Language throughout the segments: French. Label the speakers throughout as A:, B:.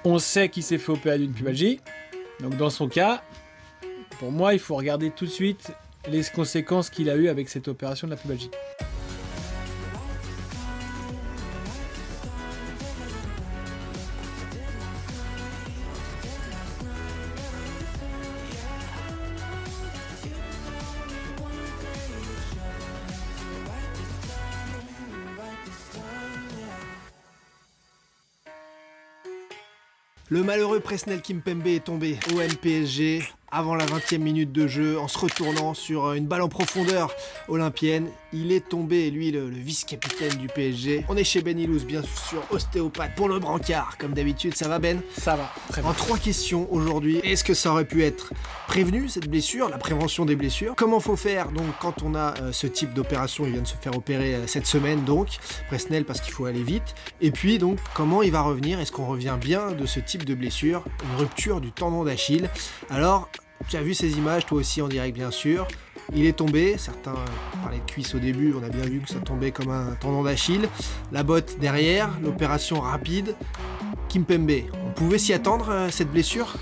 A: On sait qu'il s'est fait opérer d'une pubalgie. Donc dans son cas, pour moi, il faut regarder tout de suite les conséquences qu'il a eues avec cette opération de la pubalgie.
B: Le malheureux Presnel Kimpembe est tombé au PSG avant la 20e minute de jeu en se retournant sur une balle en profondeur olympienne. Il est tombé, lui, le vice-capitaine du PSG. On est chez Ben Illouz, bien sûr, ostéopathe pour le brancard, comme d'habitude. Ça va, Ben?
A: Ça va, très bien.
B: En 3 questions aujourd'hui. Est-ce que ça aurait pu être prévenu, cette blessure, la prévention des blessures? Comment faut faire donc quand on a ce type d'opération? Il vient de se faire opérer cette semaine, donc, Presnel, parce qu'il faut aller vite. Et puis, donc, comment il va revenir? Est-ce qu'on revient bien de ce type de blessure? Une rupture du tendon d'Achille. Alors, tu as vu ces images, toi aussi en direct bien sûr. Il est tombé, certains parlaient de cuisse au début, on a bien vu que ça tombait comme un tendon d'Achille. La botte derrière, l'opération rapide. Kimpembe, on pouvait s'y attendre à cette blessure?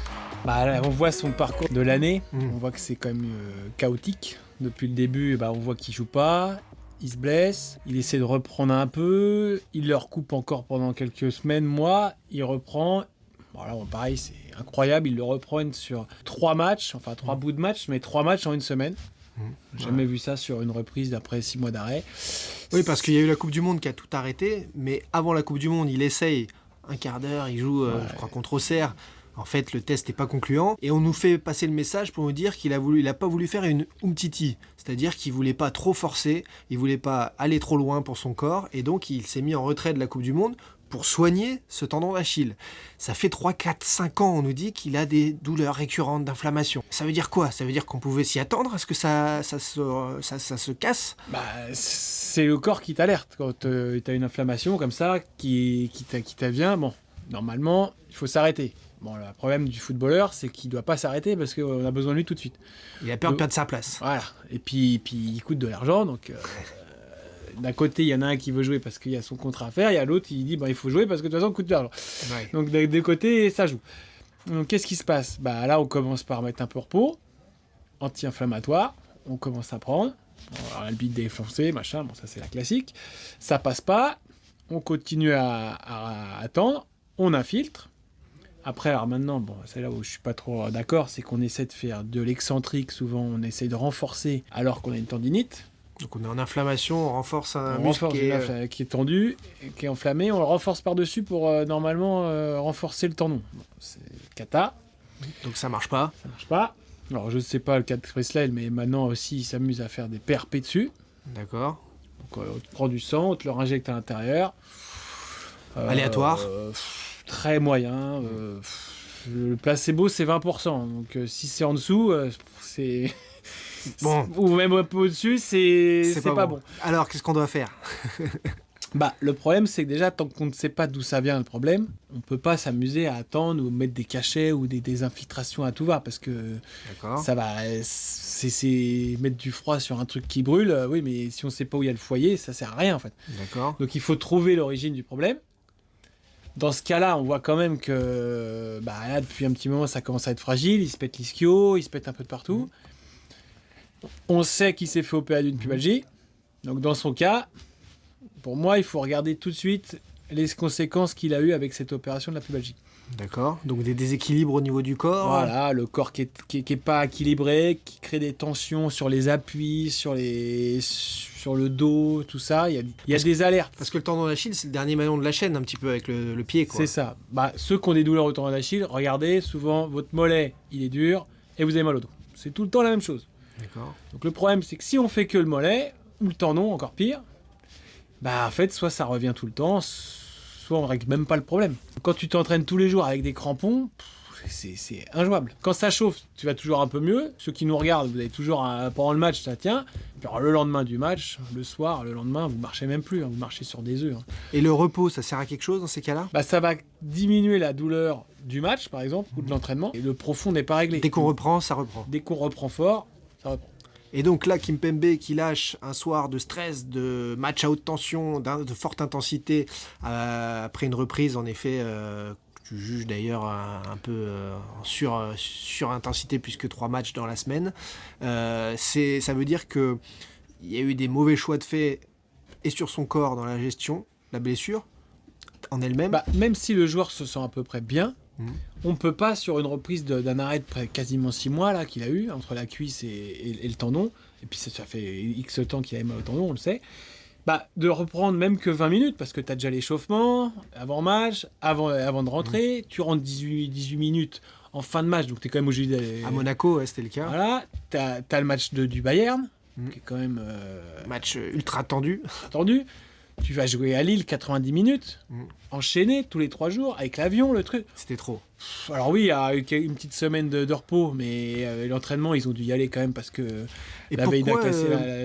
A: Bah, là, on voit son parcours de l'année, on voit que c'est quand même chaotique. Depuis le début, on voit qu'il joue pas, il se blesse, il essaie de reprendre un peu, il leur coupe encore pendant quelques semaines, mois, il reprend. Bon, là, pareil, c'est incroyable, ils le reprennent sur 3 matchs, enfin 3 bouts de match, mais 3 matchs en une semaine. J'ai jamais vu ça sur une reprise d'après 6 mois d'arrêt.
B: Oui, parce qu'il y a eu la Coupe du Monde qui a tout arrêté, mais avant la Coupe du Monde, il essaye un quart d'heure, il joue, je crois, contre Auxerre. En fait, le test n'est pas concluant et on nous fait passer le message pour nous dire qu'il a pas voulu faire une umtiti, c'est-à-dire qu'il voulait pas trop forcer, il voulait pas aller trop loin pour son corps et donc il s'est mis en retrait de la Coupe du Monde pour soigner ce tendon d'Achille. Ça fait 3, 4, 5 ans, on nous dit qu'il a des douleurs récurrentes d'inflammation. Ça veut dire quoi? Ça veut dire qu'on pouvait s'y attendre à ce que ça se casse?
A: C'est le corps qui t'alerte quand tu as une inflammation comme ça qui t'avient. Bon, normalement, il faut s'arrêter. Bon, le problème du footballeur, c'est qu'il ne doit pas s'arrêter parce qu'on a besoin de lui tout de suite.
B: Il a peur de perdre sa place.
A: Voilà. Et puis il coûte de l'argent, donc d'un côté, il y en a un qui veut jouer parce qu'il y a son contrat à faire, il y a l'autre qui dit il faut jouer parce que de toute façon, il coûte de l'argent. Ouais. Donc des deux côtés, ça joue. Donc qu'est-ce qui se passe? Là, on commence par mettre un peu repos, anti-inflammatoire, on commence à prendre. Alors, le bide défoncé, machin, bon, ça c'est la classique. Ça passe pas, on continue à attendre, on infiltre. Après, alors maintenant, c'est là où je suis pas trop d'accord, c'est qu'on essaie de faire de l'excentrique, souvent on essaie de renforcer alors qu'on a une tendinite.
B: Donc on est en inflammation, on renforce un muscle
A: qui est tendu, qui est enflammé, on le renforce par-dessus pour normalement renforcer le tendon. Bon, c'est cata.
B: Donc ça marche pas.
A: Ça marche pas. Alors je ne sais pas le cas de Presnel, mais maintenant aussi il s'amuse à faire des PRP dessus.
B: D'accord.
A: Donc on te prend du sang, on te le réinjecte à l'intérieur.
B: Aléatoire.
A: Très moyen. Le placebo, c'est 20%. Donc, si c'est en dessous, c'est...
B: Bon.
A: Ou même un peu au-dessus, c'est pas bon.
B: Alors, qu'est-ce qu'on doit faire?
A: Le problème, c'est que déjà, tant qu'on ne sait pas d'où ça vient le problème, on ne peut pas s'amuser à attendre ou mettre des cachets ou des infiltrations à tout va, parce que ça va... C'est mettre du froid sur un truc qui brûle, oui, mais si on ne sait pas où il y a le foyer, ça ne sert à rien, en fait.
B: D'accord.
A: Donc, il faut trouver l'origine du problème. Dans ce cas-là, on voit quand même que là, depuis un petit moment, ça commence à être fragile. Il se pète l'ischio, il se pète un peu de partout. On sait qu'il s'est fait opérer d'une pubalgie. Donc dans son cas, pour moi, il faut regarder tout de suite les conséquences qu'il a eues avec cette opération de la pubalgie.
B: D'accord. Donc des déséquilibres au niveau du corps.
A: Voilà, le corps qui est pas équilibré, qui crée des tensions sur les appuis, sur le dos, tout ça. Il y a des alertes.
B: Parce que le tendon d'Achille, c'est le dernier maillon de la chaîne, un petit peu avec le pied, quoi.
A: C'est ça. Ceux qui ont des douleurs au tendon d'Achille, regardez, souvent, votre mollet, il est dur et vous avez mal au dos. C'est tout le temps la même chose.
B: D'accord.
A: Donc le problème, c'est que si on fait que le mollet, ou le tendon, encore pire, en fait, soit ça revient tout le temps, soit on règle même pas le problème. Quand tu t'entraînes tous les jours avec des crampons, c'est injouable. Quand ça chauffe, tu vas toujours un peu mieux. Ceux qui nous regardent, vous avez toujours pendant le match, ça tient. Puis alors, le lendemain du match, le soir, le lendemain, vous marchez même plus, vous marchez sur des œufs.
B: Et le repos, ça sert à quelque chose dans ces cas-là?
A: Ça va diminuer la douleur du match, par exemple, ou de l'entraînement. Et le profond n'est pas réglé.
B: Dès qu'on reprend, ça reprend.
A: Dès qu'on reprend fort, ça reprend.
B: Et donc là, Kimpembe qui lâche un soir de stress, de match à haute tension, de forte intensité, après une reprise, en effet, tu juges d'ailleurs un peu en sur-intensité puisque 3 matchs dans la semaine. Ça veut dire qu'il y a eu des mauvais choix de fait et sur son corps dans la gestion, la blessure en elle-même.
A: Même si le joueur se sent à peu près bien, on ne peut pas, sur une reprise d'un arrêt de quasiment 6 mois là, qu'il a eu, entre la cuisse et le tendon, et puis ça fait X temps qu'il avait mal au tendon, on le sait, de reprendre même que 20 minutes, parce que tu as déjà l'échauffement, avant-match, avant de rentrer, tu rentres 18 minutes en fin de match, donc tu es quand même obligé d'aller...
B: À Monaco, c'était le cas.
A: Voilà, tu as le match du Bayern, qui est quand même...
B: match ultra tendu.
A: Tu vas jouer à Lille 90 minutes, enchaîné tous les 3 jours, avec l'avion, le truc.
B: C'était trop.
A: Alors oui, il y a eu une petite semaine de repos, mais l'entraînement, ils ont dû y aller quand même parce que la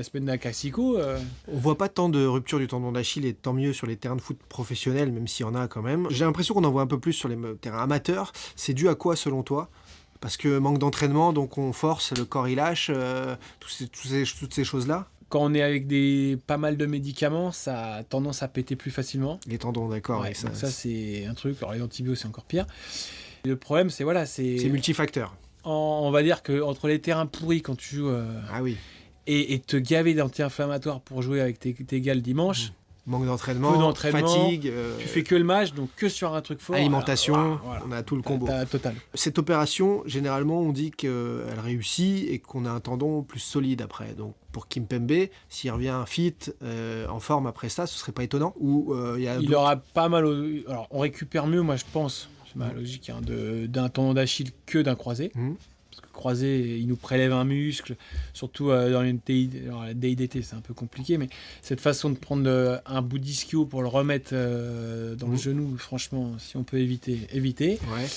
A: semaine d'un Classico...
B: On voit pas tant de rupture du tendon d'Achille, et tant mieux sur les terrains de foot professionnels, même s'il y en a quand même. J'ai l'impression qu'on en voit un peu plus sur les terrains amateurs. C'est dû à quoi selon toi ? Parce que manque d'entraînement, donc on force, le corps il lâche, toutes ces choses-là.
A: Quand on est avec pas mal de médicaments, ça a tendance à péter plus facilement.
B: Les tendons, d'accord.
A: Ouais, donc ça, c'est un truc. Alors les antibiotiques, c'est encore pire. Le problème, c'est
B: c'est multifacteur.
A: On va dire qu'entre les terrains pourris quand tu joues et te gaver d'anti-inflammatoires pour jouer avec tes gars le dimanche...
B: Manque d'entraînement, fatigue...
A: Tu fais que le match, donc que sur un truc fort.
B: Alimentation, on a tout le combo.
A: Total.
B: Cette opération, généralement, on dit qu'elle réussit et qu'on a un tendon plus solide après. Donc pour Kimpembe, s'il revient fit, en forme après ça, ce serait pas étonnant.
A: Il aura pas mal... Alors on récupère mieux, moi je pense, c'est ma logique, d'un tendon d'Achille que d'un croisé. Croisé, il nous prélève un muscle, surtout dans la DIDT, c'est un peu compliqué, mais cette façon de prendre un bout d'ischio pour le remettre dans le genou, franchement, si on peut éviter.
B: Ouais.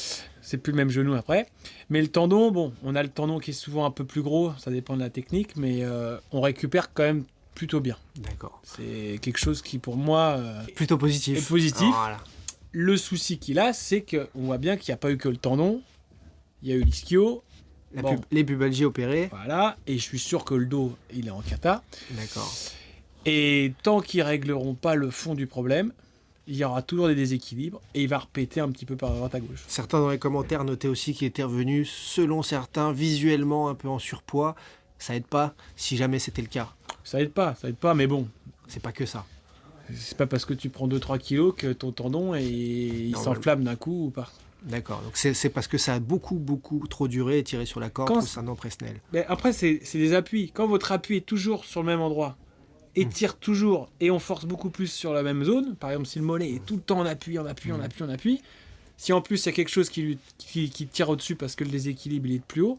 A: C'est plus le même genou après. Mais le tendon, on a le tendon qui est souvent un peu plus gros, ça dépend de la technique, mais on récupère quand même plutôt bien.
B: D'accord.
A: C'est quelque chose qui, pour moi,
B: plutôt positif.
A: Est positif.
B: Oh, voilà.
A: Le souci qu'il a, c'est qu'on voit bien qu'il n'y a pas eu que le tendon, il y a eu l'ischio.
B: Les pubalgies opérées.
A: Voilà, et je suis sûr que le dos, il est en cata.
B: D'accord.
A: Et tant qu'ils régleront pas le fond du problème, il y aura toujours des déséquilibres et il va repéter un petit peu par droite à gauche.
B: Certains dans les commentaires notaient aussi qu'il était revenu, selon certains, visuellement un peu en surpoids. Ça aide pas si jamais c'était le cas.
A: Ça aide pas, mais bon.
B: C'est pas que ça.
A: C'est pas parce que tu prends 2-3 kilos que ton tendon il s'enflamme d'un coup ou pas.
B: D'accord, donc c'est parce que ça a beaucoup trop duré et tiré sur la corde concernant Presnel.
A: Mais après, c'est des appuis. Quand votre appui est toujours sur le même endroit et tire toujours, et on force beaucoup plus sur la même zone, par exemple si le mollet est tout le temps en appui, si en plus il y a quelque chose qui tire au-dessus parce que le déséquilibre il est de plus haut,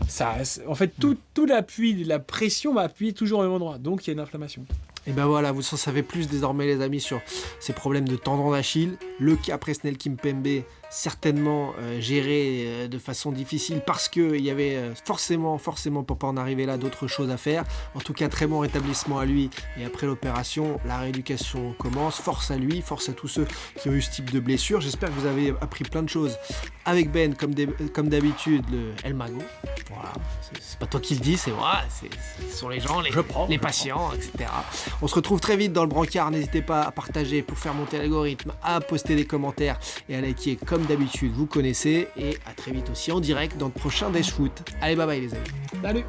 A: en fait tout l'appui, la pression va appuyer toujours au même endroit, donc il y a une inflammation.
B: Et ben voilà, vous en savez plus désormais les amis sur ces problèmes de tendon d'Achille. Le cas Presnel Kimpembe, certainement géré de façon difficile parce qu'il y avait forcément pour pas en arriver là d'autres choses à faire. En tout cas, très bon rétablissement à lui. Et après l'opération, la rééducation commence. Force à lui, force à tous ceux qui ont eu ce type de blessure. J'espère que vous avez appris plein de choses avec Ben, comme d'habitude, le El Mago. Voilà, c'est pas toi qui le dis, c'est moi. Ce sont les gens, les patients, etc. On se retrouve très vite dans le brancard. N'hésitez pas à partager pour faire monter l'algorithme, à poster des commentaires et à liker comme d'habitude, vous connaissez. Et à très vite aussi en direct dans le prochain Dash Foot. Allez, bye bye les amis.
A: Salut.